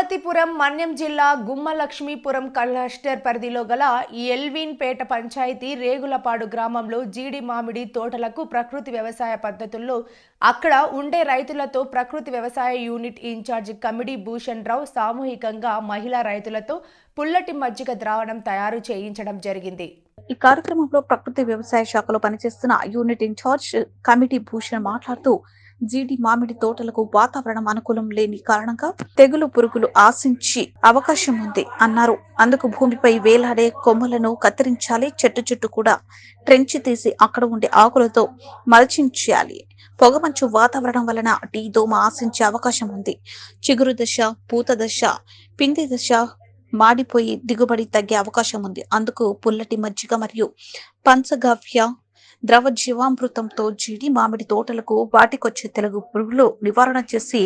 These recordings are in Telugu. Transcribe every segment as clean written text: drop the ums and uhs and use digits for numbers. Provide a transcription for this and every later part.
పార్వతీపురం మన్యం జిల్లా గుమ్మలక్ష్మీపురం క్లస్టర్ పరిధిలో గల ఎల్విన్పేట పంచాయతీ రేగులపాడు గ్రామంలో జీడి మామిడి తోటలకు ప్రకృతి వ్యవసాయ పద్ధతుల్లో అక్కడ ఉండే రైతులతో ప్రకృతి వ్యవసాయ యూనిట్ ఇన్ఛార్జ్ కమిడి భూషణ్ రావు సామూహికంగా మహిళా రైతులతో పుల్లటి మజ్జిగ ద్రావణం తయారు చేయించడం జరిగింది. ఈ కార్యక్రమంలో ప్రకృతి వ్యవసాయ శాఖలో పనిచేస్తున్న యూనిట్ ఇన్ఛార్జ్ కమిటీ భూషణ్ మాట్లాడుతూ జీడి మామిడి తోటలకు వాతావరణం అనుకూలం లేని కారణంగా తెగులు పురుగులు ఆశించి అవకాశం ఉంది అన్నారు. అందుకు భూమిపై వేలాడే కొమ్మలను కత్తిరించాలి, చెట్టు చుట్టూ కూడా ట్రెంచి తీసి అక్కడ ఉండే ఆకులతో మల్చింగ్ చేయాలి. పొగమంచు వాతావరణం వలన టీ దోమ ఆశించే అవకాశం ఉంది. చిగురు దశ, పూత దశ, పిండి దశ మాడిపోయి దిగుబడి తగ్గే అవకాశం ఉంది. అందుకు పుల్లటి మజ్జిగ మరియు పంచగవ్య ద్రవ జీవామృతంతో జీడి మామిడి తోటలకు వాటికొచ్చే తెలుగు పురుగులు నివారణ చేసి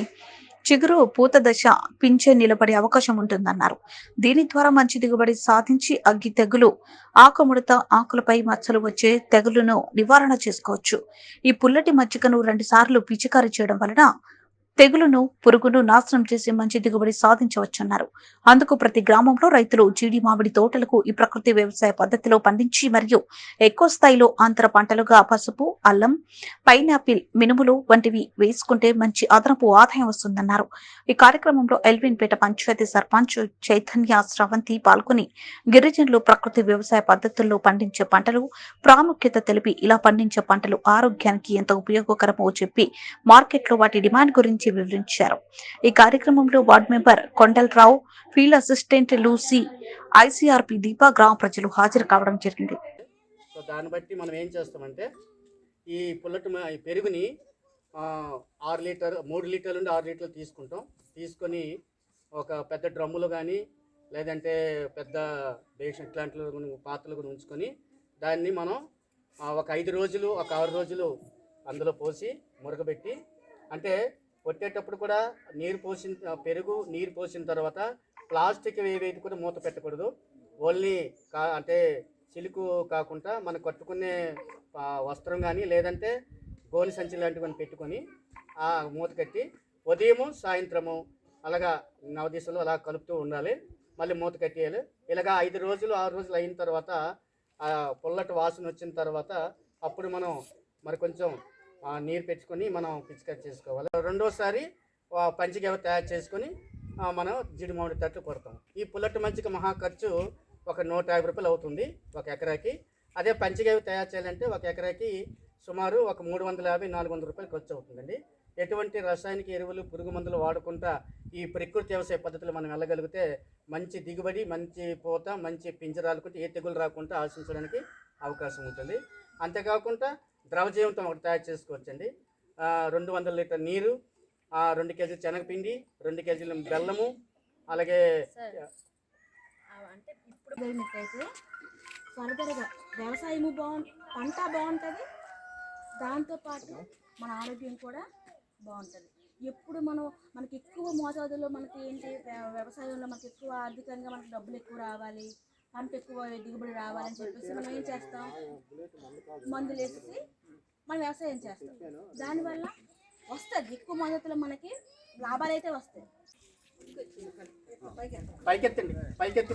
చిగురు పూత దశ పించే నిలబడే అవకాశం ఉంటుందన్నారు. దీని ద్వారా మంచి దిగుబడి సాధించి అగ్గి తెగులు, ఆకుముడత, ఆకులపై మచ్చలు వచ్చే తెగులును నివారణ చేసుకోవచ్చు. ఈ పుల్లటి మజ్జిగను 2 సార్లు పిచికారీ చేయడం వలన తెగులును, పురుగును నాశనం చేసి మంచి దిగుబడి సాధించవచ్చన్నారు. అందుకు ప్రతి గ్రామంలో రైతులు జీడి మామిడి తోటలకు ఈ ప్రకృతి వ్యవసాయ పద్ధతిలో పండించి మరియు ఎక్కువ స్థాయిలో అంతర పంటలుగా పసుపు, అల్లం, పైనాపిల్, మినుములు వంటివి వేసుకుంటే మంచి అదనపు ఆదాయం వస్తుందన్నారు. ఈ కార్యక్రమంలో ఎల్విన్పేట పంచాయతీ సర్పంచ్ చైతన్య స్రవంతి పాల్గొని గిరిజనులు ప్రకృతి వ్యవసాయ పద్ధతుల్లో పండించే పంటలు ప్రాముఖ్యత తెలిపి ఇలా పండించే పంటలు ఆరోగ్యానికి ఎంత ఉపయోగకరమో చెప్పి మార్కెట్లో వాటి డిమాండ్ గురించి వివరించారు. ఈ కార్యక్రమంలో ward member Kondalarao, field assistant Lucy, ICRP Deepa, గ్రామ ప్రజలు హాజరు కావడం జరిగింది. సో దాన్ని బట్టి మనం ఏం చేస్తామంటే ఈ పుల్లటి పెరుగుని 3 లీటర్ల నుండి 6 లీటర్లు తీసుకొని ఒక పెద్ద డ్రమ్ములు కానీ లేదంటే పెద్ద బేషన్ ఇట్లాంటి పాత్రలు కూడా ఉంచుకొని దాన్ని మనం ఒక 5 రోజులు, ఒక 6 రోజులు అందులో పోసి మురగబెట్టి, అంటే కొట్టేటప్పుడు కూడా పెరుగు నీరు పోసిన తర్వాత ప్లాస్టిక్ ఏవైతే కూడా మూత పెట్టకూడదు. ఓన్లీ అంటే చిలుకు కాకుండా మనం కట్టుకునే వస్త్రం కానీ లేదంటే గోని సంచి లాంటివన్నీ పెట్టుకొని ఆ మూత కట్టి ఉదయము సాయంత్రము అలాగా నవదీశలో అలా కలుపుతూ ఉండాలి. మళ్ళీ మూత కట్టేయాలి. ఇలాగా 5 రోజులు 6 రోజులు అయిన తర్వాత ఆ పుల్లటి వాసన వచ్చిన తర్వాత అప్పుడు మనం మరి కొంచెం నీరు పెట్టుకొని మనం పిచికారీ చేసుకోవాలి. రెండోసారి పంచగవ్య తయారు చేసుకొని మనం జీడి మామిడి తట్లు కొడతాం. ఈ పుల్లటి మజ్జిగ మహా ఖర్చు ఒక 150 రూపాయలు అవుతుంది ఒక ఎకరాకి. అదే పంచగవ్య తయారు చేయాలంటే ఒక ఎకరాకి సుమారు ఒక 350-400 రూపాయలు ఖర్చు అవుతుందండి. ఎటువంటి రసాయనిక ఎరువులు, పురుగు మందులు వాడకుండా ఈ ప్రకృతి వ్యవసాయ పద్ధతులు మనం వెళ్ళగలిగితే మంచి దిగుబడి, మంచి పూత, మంచి పింజరాలకుంటే ఏ తెగులు రాకుండా ఆశించడానికి అవకాశం ఉంటుంది. అంతేకాకుండా ద్రవజీవంతం ఒకటి తయారు చేసుకోవచ్చండి. 200 లీటర్ నీరు, 2 కేజీల శనగపిండి, 2 కేజీల బెల్లము, అలాగే అంటే ఇప్పుడు పోయినట్టయితే ఫర్దర్గా వ్యవసాయము పంట బాగుంటుంది, దాంతోపాటు మన ఆరోగ్యం కూడా బాగుంటుంది. ఎప్పుడు మనకి ఎక్కువ మోతాదులో మనకి ఏంటి వ్యవసాయంలో మనకి ఎక్కువ ఆర్థికంగా మనకి డబ్బులు ఎక్కువ రావాలి, పంట ఎక్కువ దిగుబడి రావాలని చెప్పేసి మనం ఏం చేస్తాం, మందులు వేసి మనం వ్యవసాయం చేస్తాం. దానివల్ల వస్తుంది ఎక్కువ మద్దతులో మనకి లాభాలు అయితే వస్తాయి. పైకెత్తండి, పైకెత్తి